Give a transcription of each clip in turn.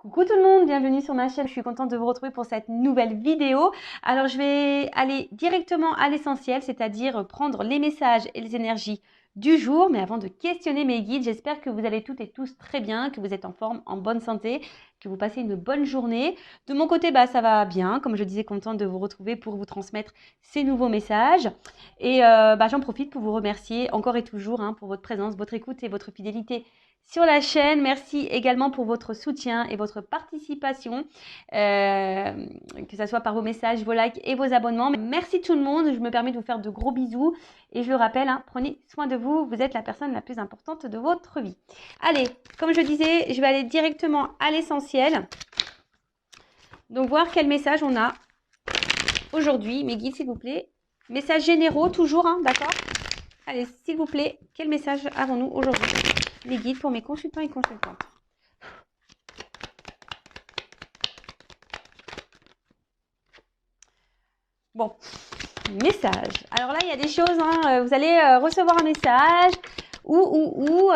Coucou tout le monde, bienvenue sur ma chaîne, je suis contente de vous retrouver pour cette nouvelle vidéo. Alors je vais aller directement à l'essentiel, c'est-à-dire prendre les messages et les énergies du jour. Mais avant de questionner mes guides, j'espère que vous allez toutes et tous très bien, que vous êtes en forme, en bonne santé, que vous passez une bonne journée. De mon côté, ça va bien, comme je disais, contente de vous retrouver pour vous transmettre ces nouveaux messages. Et j'en profite pour vous remercier encore et toujours pour votre présence, votre écoute et votre fidélité sur la chaîne. Merci également pour votre soutien et votre participation, que ce soit par vos messages, vos likes et vos abonnements. Merci tout le monde, je me permets de vous faire de gros bisous et je le rappelle, prenez soin de vous, vous êtes la personne la plus importante de votre vie. Allez, comme je disais, je vais aller directement à l'essentiel. Donc voir quel message on a aujourd'hui. Mes guides, s'il vous plaît. Messages généraux toujours, d'accord? Allez, s'il vous plaît, quel message avons-nous aujourd'hui? Les guides pour mes consultants et consultantes. Bon, message. Alors là, il y a des choses, vous allez recevoir un message ou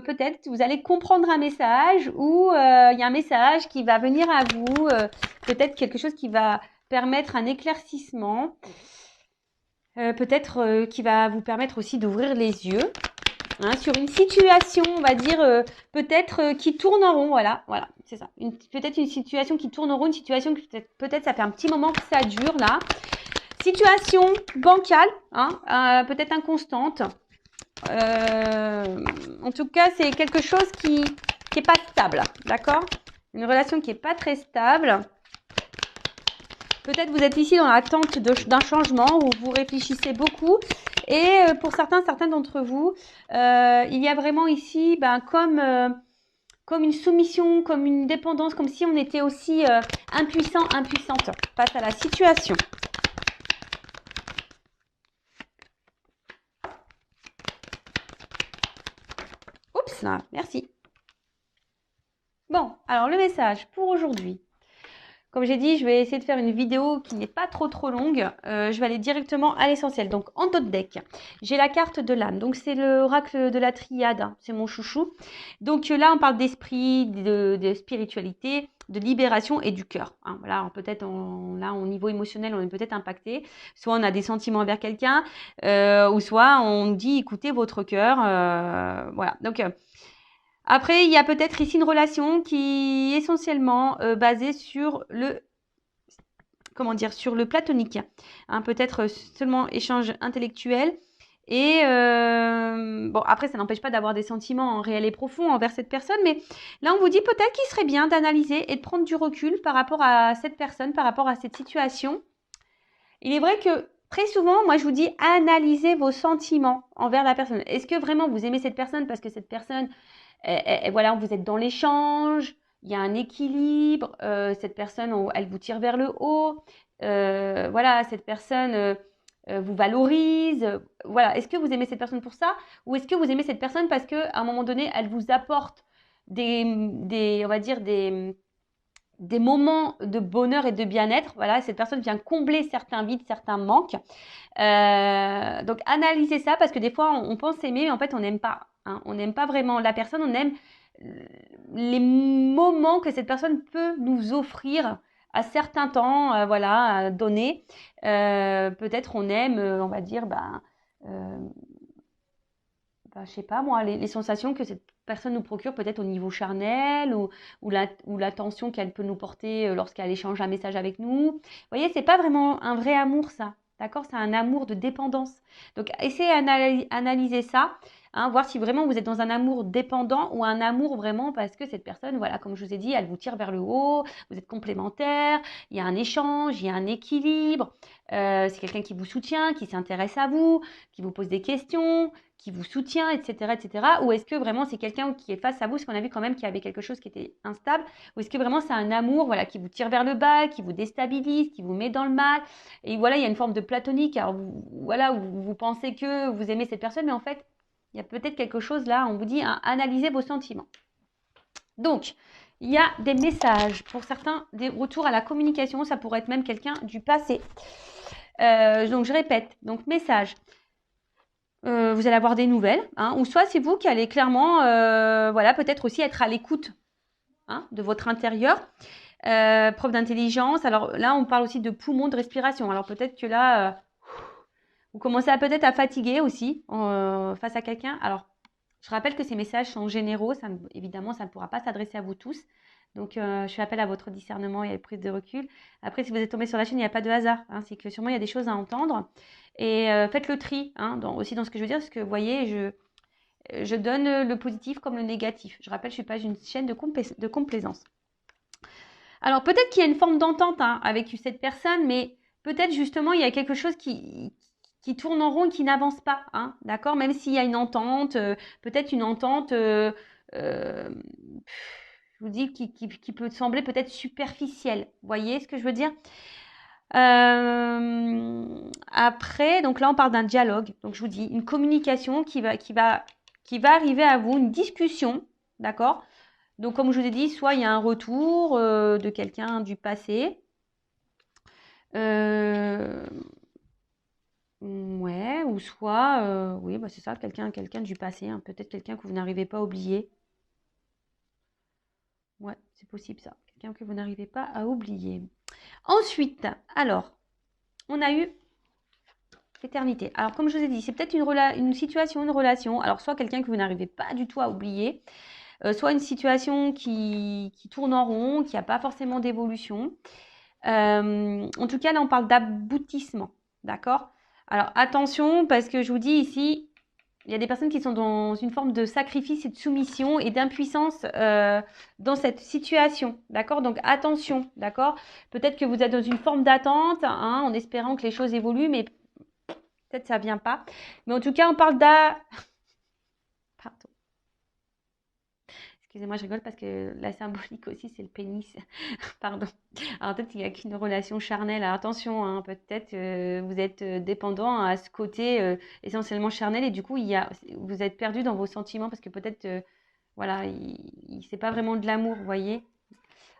peut-être vous allez comprendre un message ou il y a un message qui va venir à vous, peut-être quelque chose qui va permettre un éclaircissement, peut-être qui va vous permettre aussi d'ouvrir les yeux. Sur une situation, on va dire, peut-être qui tourne en rond, voilà, c'est ça. Peut-être une situation qui tourne en rond, une situation que peut-être ça fait un petit moment que ça dure, là. Situation bancale, peut-être inconstante. En tout cas, c'est quelque chose qui est pas stable, d'accord? Une relation qui est pas très stable. Peut-être vous êtes ici dans l'attente d'un changement où vous réfléchissez beaucoup. Et pour certains d'entre vous, il y a vraiment ici comme une soumission, comme une dépendance, comme si on était aussi impuissante face à la situation. Oups, là, merci. Bon, alors le message pour aujourd'hui. Comme j'ai dit, je vais essayer de faire une vidéo qui n'est pas trop longue. Je vais aller directement à l'essentiel. Donc, en top deck, j'ai la carte de l'âme. Donc, c'est l'oracle de la triade. C'est mon chouchou. Donc, là, on parle d'esprit, de spiritualité, de libération et du cœur. Voilà, peut-être, là, au niveau émotionnel, on est peut-être impacté. Soit on a des sentiments envers quelqu'un, ou soit on dit, écoutez votre cœur. Voilà, donc... Après, il y a peut-être ici une relation qui est essentiellement basée sur sur le platonique. Peut-être seulement échange intellectuel. Et bon, après, ça n'empêche pas d'avoir des sentiments réels et profonds envers cette personne. Mais là, on vous dit peut-être qu'il serait bien d'analyser et de prendre du recul par rapport à cette personne, par rapport à cette situation. Il est vrai que très souvent, moi, je vous dis, analysez vos sentiments envers la personne. Est-ce que vraiment vous aimez cette personne parce que cette personne... Et voilà, vous êtes dans l'échange, il y a un équilibre, cette personne, elle vous tire vers le haut, voilà, cette personne vous valorise, voilà. Est-ce que vous aimez cette personne pour ça ou est-ce que vous aimez cette personne parce qu'à un moment donné, elle vous apporte on va dire des moments de bonheur et de bien-être. Voilà, cette personne vient combler certains vides, certains manques. Donc, analysez ça parce que des fois, on pense aimer, mais en fait, on n'aime pas. On n'aime pas vraiment la personne, on aime les moments que cette personne peut nous offrir à certains temps, donnés. Peut-être on aime, on va dire, je sais pas moi, les sensations que cette personne nous procure peut-être au niveau charnel ou l'attention qu'elle peut nous porter lorsqu'elle échange un message avec nous. Vous voyez, c'est pas vraiment un vrai amour ça, d'accord? C'est un amour de dépendance. Donc essayez d'analyser ça, voir si vraiment vous êtes dans un amour dépendant ou un amour vraiment parce que cette personne, voilà, comme je vous ai dit, elle vous tire vers le haut, vous êtes complémentaires, il y a un échange, il y a un équilibre, c'est quelqu'un qui vous soutient, qui s'intéresse à vous, qui vous pose des questions, qui vous soutient, etc., etc. Ou est-ce que vraiment c'est quelqu'un qui est face à vous, parce qu'on a vu quand même qu'il y avait quelque chose qui était instable, ou est-ce que vraiment c'est un amour, voilà, qui vous tire vers le bas, qui vous déstabilise, qui vous met dans le mal, et voilà, il y a une forme de platonique, alors voilà, où vous pensez que vous aimez cette personne, mais en fait, il y a peut-être quelque chose là, on vous dit, analysez vos sentiments. Donc, il y a des messages, pour certains, des retours à la communication, ça pourrait être même quelqu'un du passé. Donc, je répète, donc message. Vous allez avoir des nouvelles, ou soit c'est vous qui allez clairement, peut-être aussi être à l'écoute hein, de votre intérieur. Preuve d'intelligence. Alors là, on parle aussi de poumons, de respiration. Alors peut-être que là, vous commencez à peut-être à fatiguer aussi face à quelqu'un. Alors, je rappelle que ces messages sont généraux. Évidemment, ça ne pourra pas s'adresser à vous tous. Donc, je fais appel à votre discernement et à la prise de recul. Après, si vous êtes tombé sur la chaîne, il n'y a pas de hasard. Hein, c'est que sûrement, il y a des choses à entendre. Et faites le tri hein, aussi dans ce que je veux dire. Parce que, vous voyez, je donne le positif comme le négatif. Je rappelle, je ne suis pas une chaîne de complaisance. Alors, peut-être qu'il y a une forme d'entente hein, avec cette personne, mais peut-être justement, il y a quelque chose qui tourne en rond et qui n'avance pas. Hein, d'accord. Même s'il y a une entente, peut-être une entente, je vous dis, qui peut sembler peut-être superficielle. Vous voyez ce que je veux dire? Après, donc là, on parle d'un dialogue. Donc, je vous dis, une communication qui va arriver à vous, une discussion, d'accord? Donc, comme je vous ai dit, soit il y a un retour de quelqu'un du passé. Ouais, ou soit, oui, bah c'est ça, quelqu'un du passé, hein, peut-être quelqu'un que vous n'arrivez pas à oublier. Ouais, c'est possible ça, quelqu'un que vous n'arrivez pas à oublier. Ensuite, alors, on a eu l'éternité. Alors, comme je vous ai dit, c'est peut-être une situation, une relation. Alors, soit quelqu'un que vous n'arrivez pas du tout à oublier, soit une situation qui tourne en rond, qui n'a pas forcément d'évolution. En tout cas, là, on parle d'aboutissement. D'accord? Alors, attention, parce que je vous dis ici, il y a des personnes qui sont dans une forme de sacrifice et de soumission et d'impuissance dans cette situation. D'accord? Donc, attention. D'accord? Peut-être que vous êtes dans une forme d'attente hein, en espérant que les choses évoluent, mais peut-être ça ne vient pas. Mais en tout cas, on parle Pardon. Excusez-moi, je rigole parce que la symbolique aussi, c'est le pénis. Pardon. Alors peut-être qu'il n'y a qu'une relation charnelle. Alors attention, hein, peut-être vous êtes dépendant à ce côté essentiellement charnel et du coup, vous êtes perdu dans vos sentiments parce que peut-être, voilà, c'est pas vraiment de l'amour, vous voyez.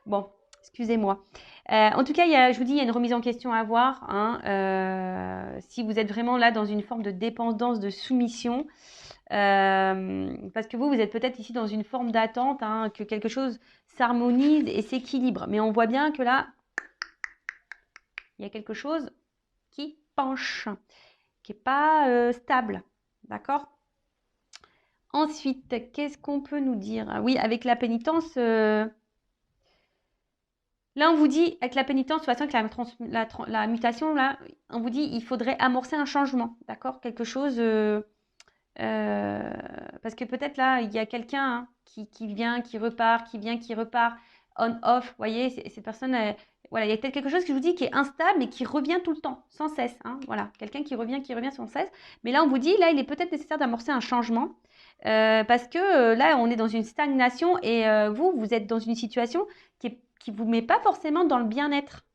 Bon, excusez-moi. En tout cas, je vous dis, il y a une remise en question à avoir. Hein, si vous êtes vraiment là dans une forme de dépendance, de soumission, parce que vous êtes peut-être ici dans une forme d'attente, hein, que quelque chose s'harmonise et s'équilibre. Mais on voit bien que là, il y a quelque chose qui penche, qui n'est pas stable. D'accord? Ensuite, qu'est-ce qu'on peut nous dire? Ah oui, avec la pénitence, là, on vous dit, avec la pénitence, de toute façon, avec la mutation, là, on vous dit, il faudrait amorcer un changement. D'accord? Quelque chose. Parce que peut-être là, il y a quelqu'un hein, qui vient, qui repart, qui vient, qui repart, on-off. Vous voyez, ces personnes, voilà, il y a peut-être quelque chose que je vous dis qui est instable et qui revient tout le temps, sans cesse. Hein, voilà, quelqu'un qui revient sans cesse. Mais là, on vous dit, là, il est peut-être nécessaire d'amorcer un changement. Parce que là, on est dans une stagnation et vous êtes dans une situation qui ne vous met pas forcément dans le bien-être.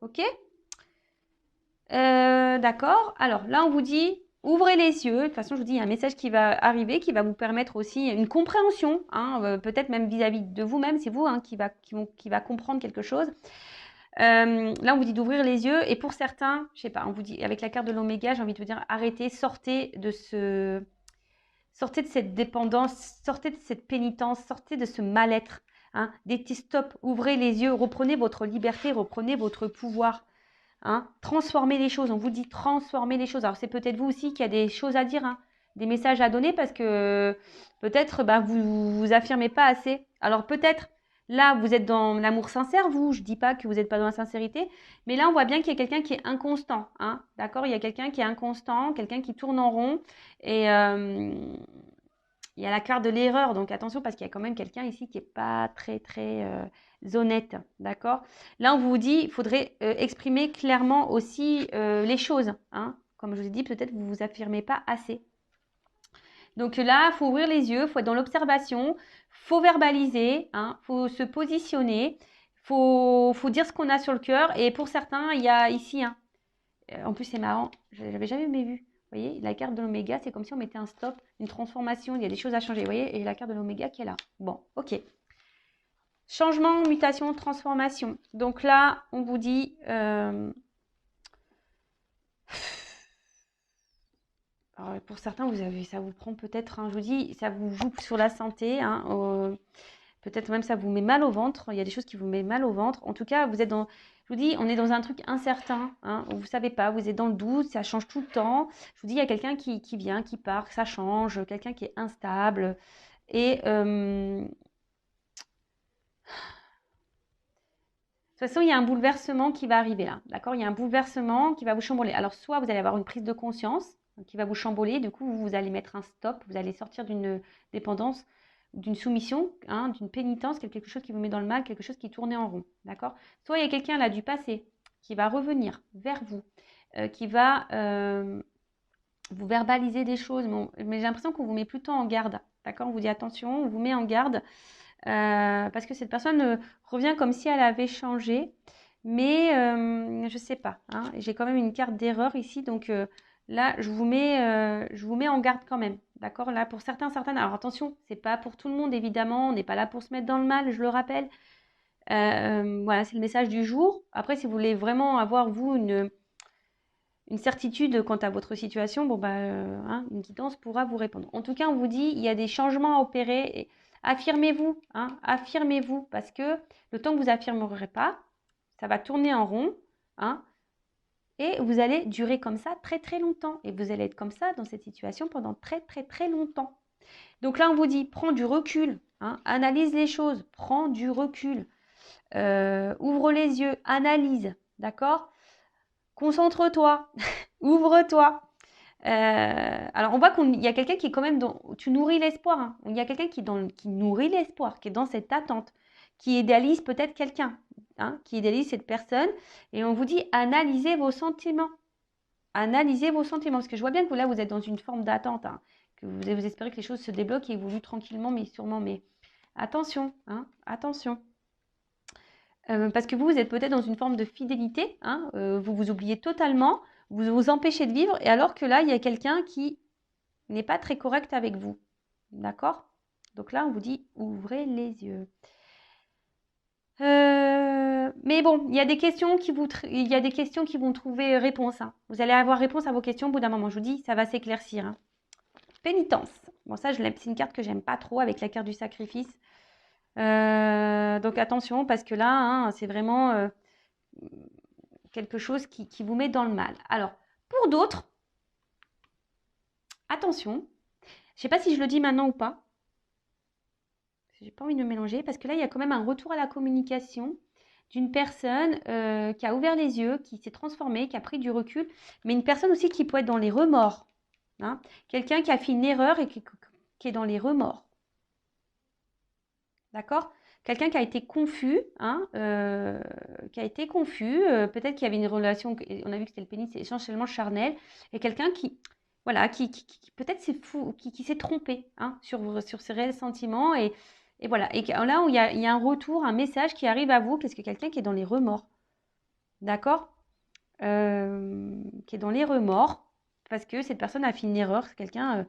Ok? D'accord. Alors là, on vous dit, ouvrez les yeux. De toute façon, je vous dis, il y a un message qui va arriver, qui va vous permettre aussi une compréhension, hein, peut-être même vis-à-vis de vous-même, c'est vous hein, qui va comprendre quelque chose. Là, on vous dit d'ouvrir les yeux. Et pour certains, je sais pas, on vous dit, avec la carte de l'oméga, j'ai envie de vous dire, arrêtez, sortez de cette dépendance, sortez de cette pénitence, sortez de ce mal-être. Hein. Dites stop, ouvrez les yeux, reprenez votre liberté, reprenez votre pouvoir. Hein, transformer les choses, on vous dit transformer les choses. Alors c'est peut-être vous aussi qui a des choses à dire, hein, des messages à donner parce que peut-être vous affirmez pas assez. Alors peut-être là vous êtes dans l'amour sincère, je dis pas que vous n'êtes pas dans la sincérité, mais là on voit bien qu'il y a quelqu'un qui est inconstant, hein, d'accord? Il y a quelqu'un qui est inconstant, quelqu'un qui tourne en rond et il y a la carte de l'erreur, donc attention parce qu'il y a quand même quelqu'un ici qui n'est pas très très honnête, d'accord? Là, on vous dit, il faudrait exprimer clairement aussi les choses. Hein. Comme je vous ai dit, peut-être vous ne vous affirmez pas assez. Donc là, il faut ouvrir les yeux, il faut être dans l'observation, il faut verbaliser, il faut se positionner, il faut dire ce qu'on a sur le cœur. Et pour certains, il y a ici, en plus c'est marrant, je n'avais jamais vu. Vous voyez, la carte de l'oméga, c'est comme si on mettait un stop, une transformation, il y a des choses à changer. Vous voyez, et la carte de l'oméga qui est là. Bon, ok. Changement, mutation, transformation. Donc là, on vous dit... alors pour certains, ça vous prend peut-être, hein, je vous dis, ça vous joue sur la santé. Hein, Peut-être même ça vous met mal au ventre. Il y a des choses qui vous mettent mal au ventre. En tout cas, vous êtes dans, je vous dis, on est dans un truc incertain. Hein, vous ne savez pas, vous êtes dans le doute, ça change tout le temps. Je vous dis, il y a quelqu'un qui vient, qui part, ça change, quelqu'un qui est instable. Et de toute façon, il y a un bouleversement qui va arriver là. D'accord? Il y a un bouleversement qui va vous chambouler. Alors, soit vous allez avoir une prise de conscience qui va vous chambouler. Du coup, vous allez mettre un stop. Vous allez sortir d'une dépendance, d'une soumission, hein, d'une pénitence, quelque chose qui vous met dans le mal, quelque chose qui tournait en rond. D'accord? Soit il y a quelqu'un là du passé qui va revenir vers vous, qui va vous verbaliser des choses. Mais j'ai l'impression qu'on vous met plutôt en garde. D'accord? On vous dit attention, on vous met en garde. Parce que cette personne revient comme si elle avait changé, mais je ne sais pas. Hein, j'ai quand même une carte d'erreur ici, donc là, je vous mets en garde quand même. D'accord? Là, pour certaines. Alors attention, c'est pas pour tout le monde, évidemment. On n'est pas là pour se mettre dans le mal, je le rappelle. Voilà, c'est le message du jour. Après, si vous voulez vraiment avoir, vous, une certitude quant à votre situation, bon, hein, une guidance pourra vous répondre. En tout cas, on vous dit, il y a des changements à opérer. Et affirmez-vous, hein, affirmez-vous, parce que le temps que vous affirmerez pas, ça va tourner en rond, hein, et vous allez durer comme ça très très longtemps. Et vous allez être comme ça dans cette situation pendant très très très longtemps. Donc là, on vous dit, prends du recul, hein, analyse les choses, prends du recul, ouvre les yeux, analyse, d'accord? Concentre-toi, ouvre-toi. Alors, on voit qu'il y a quelqu'un qui est quand même dans. Tu nourris l'espoir. Hein. Il y a quelqu'un qui nourrit l'espoir, qui est dans cette attente, qui idéalise peut-être quelqu'un, hein, qui idéalise cette personne. Et on vous dit analysez vos sentiments. Analysez vos sentiments. Parce que je vois bien que là, vous êtes dans une forme d'attente, hein, que vous espérez que les choses se débloquent et évoluent tranquillement, mais sûrement. Mais attention, hein, attention. Parce que vous êtes peut-être dans une forme de fidélité, hein, vous vous oubliez totalement, vous vous empêchez de vivre, et alors que là, il y a quelqu'un qui n'est pas très correct avec vous. D'accord? Donc là, on vous dit, ouvrez les yeux. Mais bon, il y a des questions qui vont trouver réponse. Hein. Vous allez avoir réponse à vos questions au bout d'un moment. Je vous dis, ça va s'éclaircir. Hein. Pénitence. Bon, ça, c'est une carte que j'aime pas trop avec la carte du sacrifice. Donc attention, parce que là, hein, c'est vraiment quelque chose qui vous met dans le mal. Alors, pour d'autres, attention, je ne sais pas si je le dis maintenant ou pas, j'ai pas envie de me mélanger, parce que là, il y a quand même un retour à la communication d'une personne qui a ouvert les yeux, qui s'est transformée, qui a pris du recul, mais une personne aussi qui peut être dans les remords. Hein. Quelqu'un qui a fait une erreur et qui est dans les remords. D'accord? Quelqu'un qui a été confus, hein, peut-être qu'il y avait une relation, on a vu que c'était le pénis, c'est essentiellement charnel, et quelqu'un qui, voilà, qui peut-être c'est fou, qui s'est trompé hein, sur ses réels sentiments, et voilà. Et là, où il y a un retour, un message qui arrive à vous, parce que quelqu'un qui est dans les remords, d'accord? Qui est dans les remords, parce que cette personne a fait une erreur, c'est quelqu'un,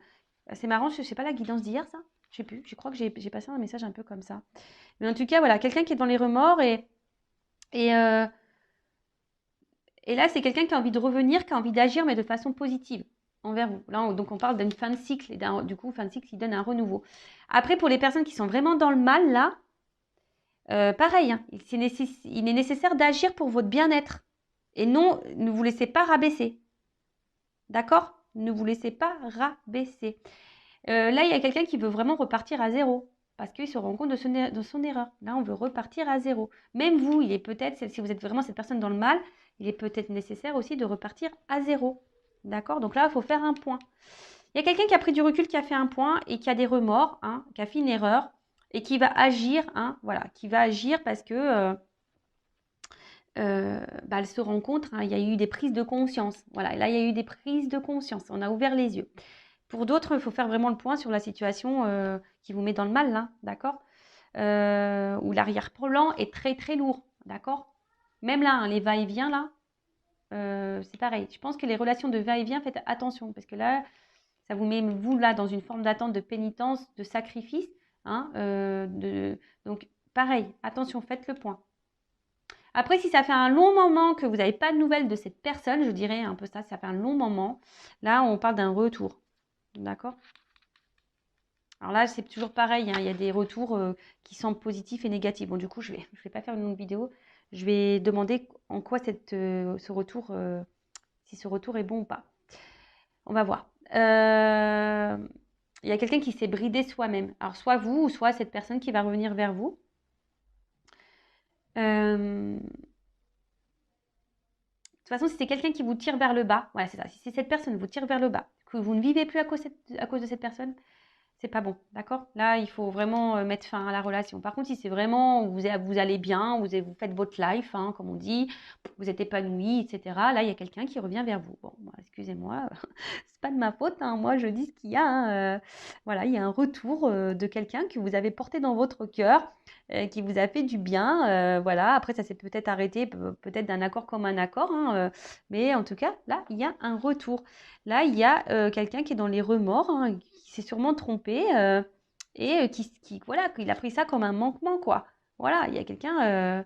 c'est marrant, je ne sais pas la guidance d'hier, ça? Je sais plus, je crois que j'ai passé un message un peu comme ça. Mais en tout cas, voilà, quelqu'un qui est dans les remords et, euh, et là, c'est quelqu'un qui a envie de revenir, qui a envie d'agir, mais de façon positive envers vous. Là, donc, on parle d'une fin de cycle, et du coup, fin de cycle qui donne un renouveau. Après, pour les personnes qui sont vraiment dans le mal, là, pareil, hein, il est nécessaire d'agir pour votre bien-être. Et non, ne vous laissez pas rabaisser. D'accord? Ne vous laissez pas rabaisser. Là, il y a quelqu'un qui veut vraiment repartir à zéro parce qu'il se rend compte de son erreur. Là, on veut repartir à zéro. Même vous, il est peut-être, si vous êtes vraiment cette personne dans le mal, il est peut-être nécessaire aussi de repartir à zéro. D'accord? Donc là, il faut faire un point. Il y a quelqu'un qui a pris du recul, qui a fait un point et qui a des remords, hein, qui a fait une erreur et qui va agir, hein, voilà, qui va agir parce que elle se rencontre, hein, il y a eu des prises de conscience. Voilà, là, il y a eu des prises de conscience. On a ouvert les yeux. Pour d'autres, il faut faire vraiment le point sur la situation qui vous met dans le mal, là, d'accord? Où l'arrière-plan est très, très lourd, d'accord? Même là, hein, les va-et-vient, là, c'est pareil. Je pense que les relations de va-et-vient, faites attention, parce que là, ça vous met, vous, là, dans une forme d'attente, de pénitence, de sacrifice. Hein, donc, pareil, attention, faites le point. Après, si ça fait un long moment que vous n'avez pas de nouvelles de cette personne, je dirais un peu ça, ça fait un long moment, là, on parle d'un retour. D'accord? Alors là, c'est toujours pareil, hein, il y a des retours qui semblent positifs et négatifs. Bon, du coup, je vais pas faire une longue vidéo. Je vais demander en quoi ce retour, si ce retour est bon ou pas. On va voir. Il y a quelqu'un qui s'est bridé soi-même. Alors, soit vous, ou soit cette personne qui va revenir vers vous. De toute façon, si c'est quelqu'un qui vous tire vers le bas, voilà, c'est ça. Si cette personne vous tire vers le bas, que vous ne vivez plus à cause de cette personne, c'est pas bon, d'accord? Là, il faut vraiment mettre fin à la relation. Par contre, si c'est vraiment, vous allez bien, vous faites votre life, hein, comme on dit, vous êtes épanoui, etc. Là, il y a quelqu'un qui revient vers vous. Bon, excusez-moi, c'est pas de ma faute, hein, moi je dis ce qu'il y a. Hein, voilà, il y a un retour de quelqu'un que vous avez porté dans votre cœur, qui vous a fait du bien. Voilà, après ça s'est peut-être arrêté, peut-être d'un accord comme un accord, hein, mais en tout cas, là, il y a un retour. Là, il y a quelqu'un qui est dans les remords, hein, qui s'est sûrement trompé et voilà, qu'il a pris ça comme un manquement, quoi. Voilà, il y a quelqu'un,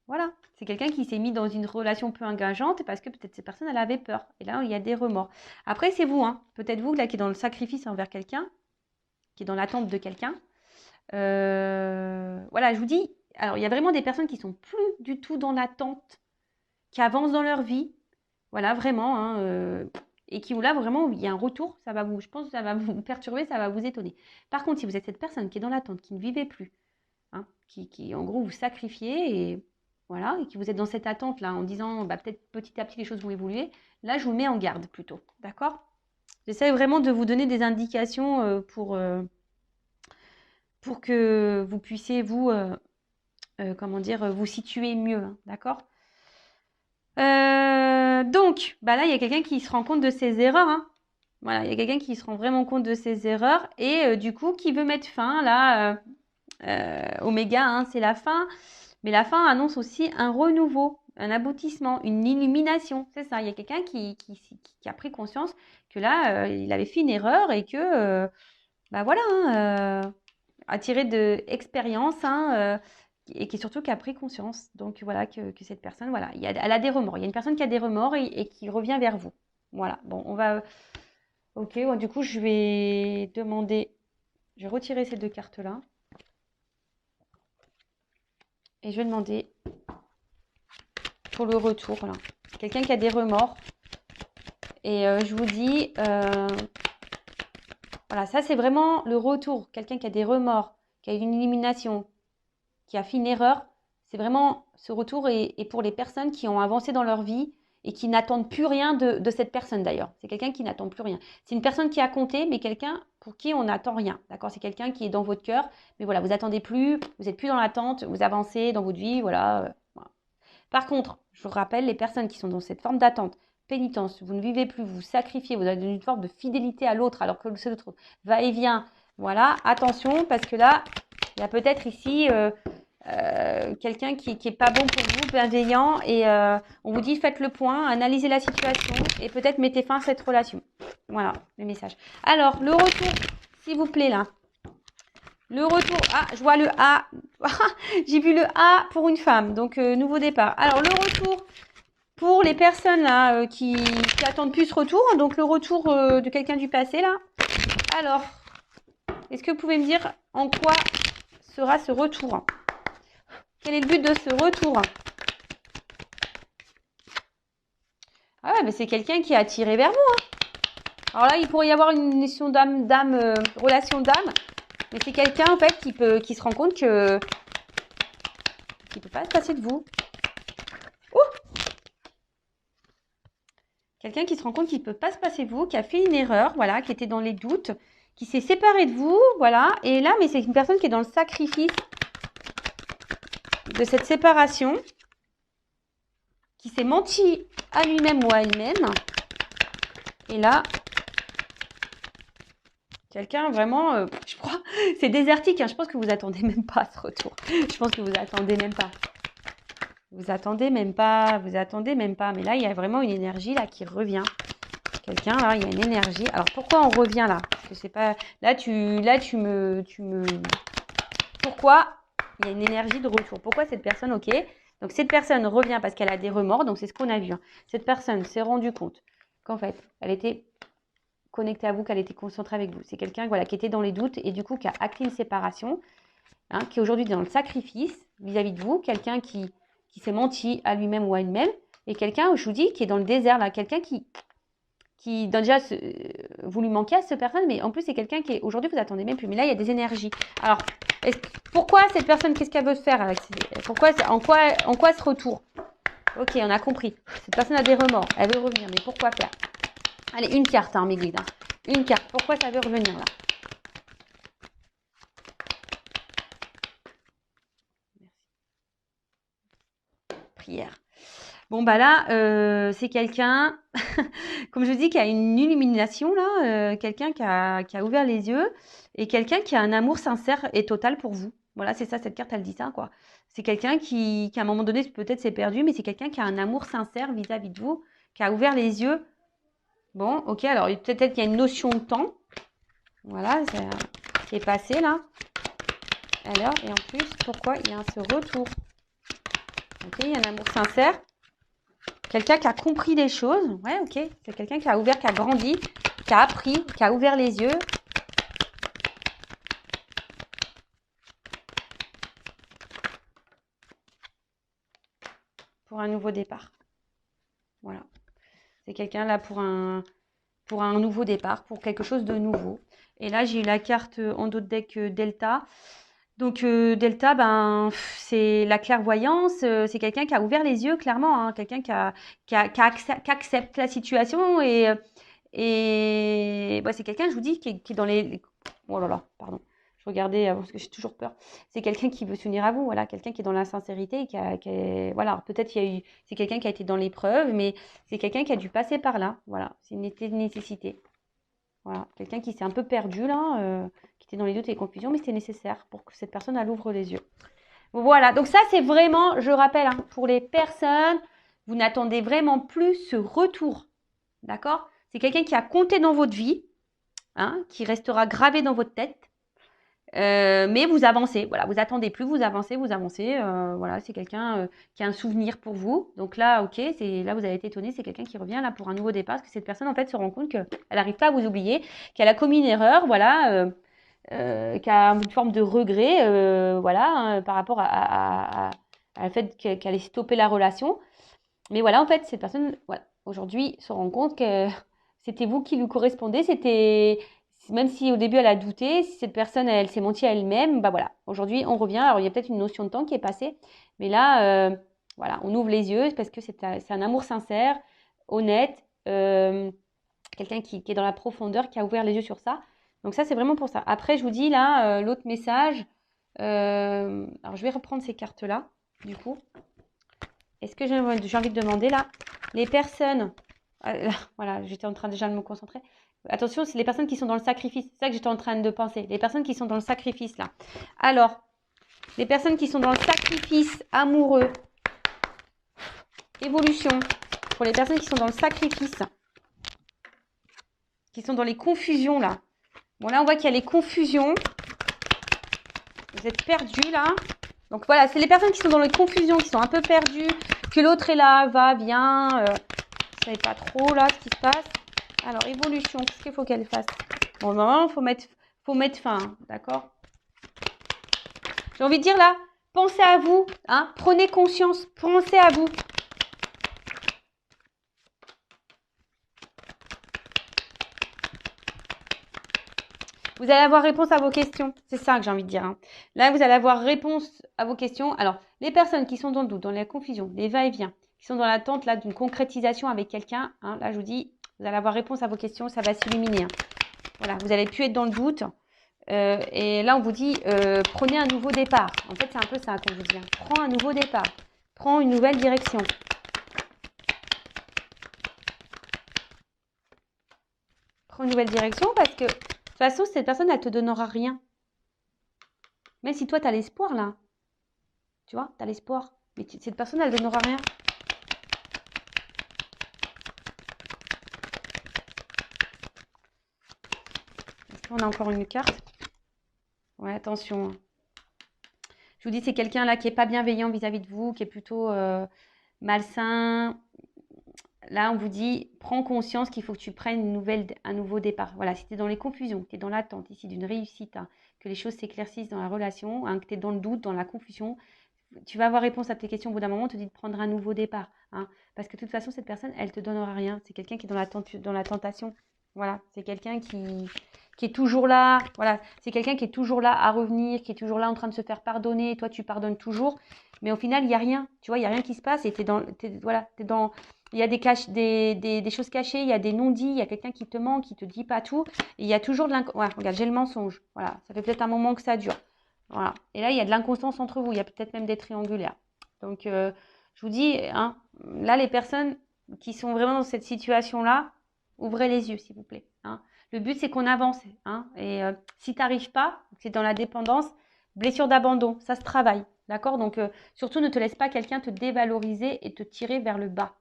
voilà, c'est quelqu'un qui s'est mis dans une relation peu engageante parce que peut-être cette personne, elle avait peur. Et là, il y a des remords. Après, c'est vous, hein. Peut-être vous, là, qui est dans le sacrifice envers quelqu'un, qui est dans l'attente de quelqu'un. Voilà, je vous dis, alors, il y a vraiment des personnes qui sont plus du tout dans l'attente, qui avancent dans leur vie. Voilà, vraiment, hein, et qui, là, vraiment, il y a un retour, je pense que ça va vous perturber, ça va vous étonner. Par contre, si vous êtes cette personne qui est dans l'attente, qui ne vivait plus, hein, qui, en gros, vous sacrifiez et voilà, et que vous êtes dans cette attente-là, en disant, bah, peut-être petit à petit, les choses vont évoluer, là, je vous mets en garde plutôt, d'accord? J'essaie vraiment de vous donner des indications pour que vous puissiez, vous, comment dire, vous situer mieux, hein, d'accord? Donc, bah là, il y a quelqu'un qui se rend compte de ses erreurs, hein. Voilà, il y a quelqu'un qui se rend vraiment compte de ses erreurs et du coup, qui veut mettre fin, là, Oméga, hein, c'est la fin. Mais la fin annonce aussi un renouveau, un aboutissement, une illumination. C'est ça, il y a quelqu'un qui a pris conscience que là, il avait fait une erreur et que, bah voilà, hein, a tiré de expérience, hein, et qui surtout qui a pris conscience. Donc voilà, que cette personne, voilà, elle a des remords. Il y a une personne qui a des remords et qui revient vers vous. Voilà, bon, on va... Ok, bon, du coup, je vais retirer ces deux cartes-là. Et je vais demander pour le retour, là. Quelqu'un qui a des remords. Et je vous dis, voilà, ça c'est vraiment le retour. Quelqu'un qui a des remords, qui a une élimination, qui a fait une erreur. C'est vraiment ce retour est pour les personnes qui ont avancé dans leur vie et qui n'attendent plus rien de cette personne d'ailleurs. C'est quelqu'un qui n'attend plus rien. C'est une personne qui a compté, mais quelqu'un pour qui on n'attend rien. D'accord? C'est quelqu'un qui est dans votre cœur, mais voilà, vous n'attendez plus, vous n'êtes plus dans l'attente, vous avancez dans votre vie, voilà. Voilà. Par contre, je vous rappelle, les personnes qui sont dans cette forme d'attente, pénitence, vous ne vivez plus, vous vous sacrifiez, vous avez une forme de fidélité à l'autre alors que l'autre va et vient. Voilà, attention parce que là, il y a peut-être ici quelqu'un qui est pas bon pour vous, bienveillant, et on vous dit faites le point, analysez la situation et peut-être mettez fin à cette relation. Voilà le message. Alors, le retour, s'il vous plaît, là. Le retour, ah, je vois le A. J'ai vu le A pour une femme, donc nouveau départ. Alors, le retour pour les personnes là qui attendent plus ce retour, donc le retour de quelqu'un du passé, là. Alors, est-ce que vous pouvez me dire en quoi sera ce retour ? Quel est le but de ce retour? Ah ouais, mais c'est quelqu'un qui est attiré vers vous. Hein. Alors là, il pourrait y avoir une relation d'âme, mais c'est quelqu'un en fait qui se rend compte que qu'il peut pas se passer de vous. Quelqu'un qui se rend compte qu'il peut pas se passer de vous, qui a fait une erreur, voilà, qui était dans les doutes, qui s'est séparé de vous, voilà. Et là, mais c'est une personne qui est dans le sacrifice de cette séparation, qui s'est menti à lui-même ou à elle-même. Et là, quelqu'un vraiment, je crois, c'est désertique. Hein, je pense que vous attendez même pas ce retour. Je pense que vous attendez même pas. Vous attendez même pas. Mais là, il y a vraiment une énergie là qui revient. Quelqu'un là, il y a une énergie. Alors pourquoi on revient là? Parce que c'est pas. Là, tu me. Pourquoi il y a une énergie de retour? Pourquoi cette personne, ok? Donc cette personne revient parce qu'elle a des remords. Donc c'est ce qu'on a vu. Hein. Cette personne s'est rendue compte qu'en fait, elle était connectée à vous, qu'elle était concentrée avec vous. C'est quelqu'un voilà, qui était dans les doutes et du coup qui a acté une séparation, hein, qui est aujourd'hui dans le sacrifice vis-à-vis de vous, quelqu'un qui s'est menti à lui-même ou à elle-même, et quelqu'un, je vous dis, qui est dans le désert, là, quelqu'un qui déjà, vous lui manquez à cette personne, mais en plus, c'est quelqu'un qui est, aujourd'hui, vous attendez même plus, mais là, il y a des énergies. Alors, pourquoi cette personne, qu'est-ce qu'elle veut faire avec en quoi ce retour? Ok, on a compris. Cette personne a des remords, elle veut revenir, mais pourquoi faire? Allez, une carte, hein, mes guides. Hein. Une carte, pourquoi ça veut revenir là? Prière. Bon, bah là, c'est quelqu'un, comme je dis, qui a une illumination, là, quelqu'un qui a ouvert les yeux et quelqu'un qui a un amour sincère et total pour vous. Voilà, c'est ça, cette carte, elle dit ça, quoi. C'est quelqu'un qui, à un moment donné, peut-être s'est perdu, mais c'est quelqu'un qui a un amour sincère vis-à-vis de vous, qui a ouvert les yeux. Bon, ok, alors peut-être qu'il y a une notion de temps. Voilà, qui est passé, là. Alors, et en plus, pourquoi il y a ce retour? Ok, il y a un amour sincère. Quelqu'un qui a compris des choses. Ouais, ok. C'est quelqu'un qui a ouvert, qui a grandi, qui a appris, qui a ouvert les yeux. Pour un nouveau départ. Voilà. C'est quelqu'un là pour un nouveau départ, pour quelque chose de nouveau. Et là, j'ai eu la carte en dos de deck Delta. Donc, Delta, ben, c'est la clairvoyance. C'est quelqu'un qui a ouvert les yeux, clairement. Hein, quelqu'un qui accepte la situation. Et bah, c'est quelqu'un, je vous dis, qui est dans les... Oh là là, pardon. Je regardais parce que j'ai toujours peur. C'est quelqu'un qui veut s'unir à vous, voilà, quelqu'un qui est dans la sincérité, voilà, peut-être c'est quelqu'un qui a été dans l'épreuve, mais c'est quelqu'un qui a dû passer par là, voilà, c'est une nécessité, voilà, quelqu'un qui s'est un peu perdu là, qui était dans les doutes et les confusions, mais c'était nécessaire pour que cette personne elle ouvre les yeux. Voilà, donc ça c'est vraiment, je rappelle, hein, pour les personnes, vous n'attendez vraiment plus ce retour, d'accord? C'est quelqu'un qui a compté dans votre vie, hein, qui restera gravé dans votre tête. Mais vous avancez, voilà, vous attendez plus, vous avancez, voilà, c'est quelqu'un qui a un souvenir pour vous. Donc là, ok, là vous avez été étonné, c'est quelqu'un qui revient là pour un nouveau départ, parce que cette personne en fait se rend compte qu'elle n'arrive pas à vous oublier, qu'elle a commis une erreur, voilà, qui a une forme de regret, voilà, hein, par rapport à le fait qu'elle ait stoppé la relation. Mais voilà, en fait, cette personne, voilà, aujourd'hui, se rend compte que c'était vous qui lui correspondez. Même si au début elle a douté, si cette personne, elle s'est mentie à elle-même, bah voilà, aujourd'hui, on revient. Alors, il y a peut-être une notion de temps qui est passée, mais là, voilà, on ouvre les yeux parce que c'est un amour sincère, honnête, quelqu'un qui est dans la profondeur, qui a ouvert les yeux sur ça. Donc ça, c'est vraiment pour ça. Après, je vous dis là, l'autre message, alors je vais reprendre ces cartes-là, du coup. Est-ce que j'ai envie de demander là, les personnes, voilà, j'étais en train déjà de me concentrer. Attention, c'est les personnes qui sont dans le sacrifice. C'est ça que j'étais en train de penser. Les personnes qui sont dans le sacrifice là. Alors, les personnes qui sont dans le sacrifice amoureux, évolution. Pour les personnes qui sont dans le sacrifice, qui sont dans les confusions là. Bon là, on voit qu'il y a les confusions. Vous êtes perdus là. Donc voilà, c'est les personnes qui sont dans les confusions, qui sont un peu perdues, que l'autre est là, va, vient. Vous ne savez pas trop là ce qui se passe. Alors, évolution, qu'est-ce qu'il faut qu'elle fasse? Bon, normalement, il faut mettre fin, d'accord? J'ai envie de dire là, pensez à vous, hein, prenez conscience, pensez à vous. Vous allez avoir réponse à vos questions. C'est ça que j'ai envie de dire. Hein. Là, vous allez avoir réponse à vos questions. Alors, les personnes qui sont dans le doute, dans la confusion, les va-et-vient, qui sont dans l'attente là d'une concrétisation avec quelqu'un, hein, là, je vous dis, vous allez avoir réponse à vos questions, ça va s'illuminer. Hein. Voilà, vous allez plus être dans le doute. Et là, on vous dit, prenez un nouveau départ. En fait, c'est un peu ça qu'on vous dit. Hein. Prends un nouveau départ. Prends une nouvelle direction. Prends une nouvelle direction parce que de toute façon, cette personne, elle ne te donnera rien. Même si toi, tu as l'espoir, là. Tu vois, tu as l'espoir. Mais cette personne, elle ne donnera rien. Est-ce qu'on a encore une carte? Ouais, attention. Je vous dis, c'est quelqu'un là qui n'est pas bienveillant vis-à-vis de vous, qui est plutôt malsain. là, on vous dit, prends conscience qu'il faut que tu prennes un nouveau départ. Voilà, si tu es dans les confusions, que tu es dans l'attente ici d'une réussite, hein, que les choses s'éclaircissent dans la relation, hein, que tu es dans le doute, dans la confusion, tu vas avoir réponse à tes questions. Au bout d'un moment, on te dit de prendre un nouveau départ. Hein, parce que de toute façon, cette personne, elle te donnera rien. C'est quelqu'un qui est dans la tentation. Voilà, c'est quelqu'un qui est toujours là. Voilà, c'est quelqu'un qui est toujours là à revenir, qui est toujours là en train de se faire pardonner. Toi, tu pardonnes toujours. Mais au final, il n'y a rien. Tu vois, il n'y a rien qui se passe. Et voilà, il y a des choses cachées, il y a des non-dits, il y a quelqu'un qui te ment, qui te dit pas tout. Et il y a toujours de l'inconscience. Ouais, regarde, j'ai le mensonge. Voilà, ça fait peut-être un moment que ça dure. Voilà. Et là, il y a de l'inconstance entre vous. Il y a peut-être même des triangulaires. Donc, je vous dis, hein, là, les personnes qui sont vraiment dans cette situation-là, ouvrez les yeux, s'il vous plaît. Hein. Le but, c'est qu'on avance. Hein. Et si tu n'arrives pas, c'est dans la dépendance, blessure d'abandon, ça se travaille. D'accord? Donc, surtout, ne te laisse pas quelqu'un te dévaloriser et te tirer vers le bas.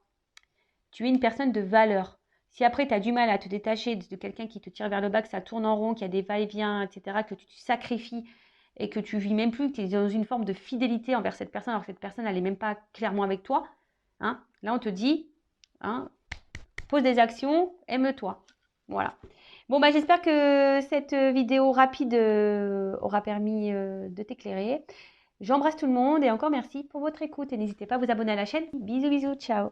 Tu es une personne de valeur. Si après, tu as du mal à te détacher de quelqu'un qui te tire vers le bas, que ça tourne en rond, qu'il y a des va-et-vient, etc., que tu te sacrifies et que tu vis même plus, que tu es dans une forme de fidélité envers cette personne, alors que cette personne, elle n'est même pas clairement avec toi, hein, là, on te dit, hein, pose des actions, aime-toi. Voilà. Bon, bah, j'espère que cette vidéo rapide aura permis de t'éclairer. J'embrasse tout le monde et encore merci pour votre écoute. Et n'hésitez pas à vous abonner à la chaîne. Bisous, bisous, ciao.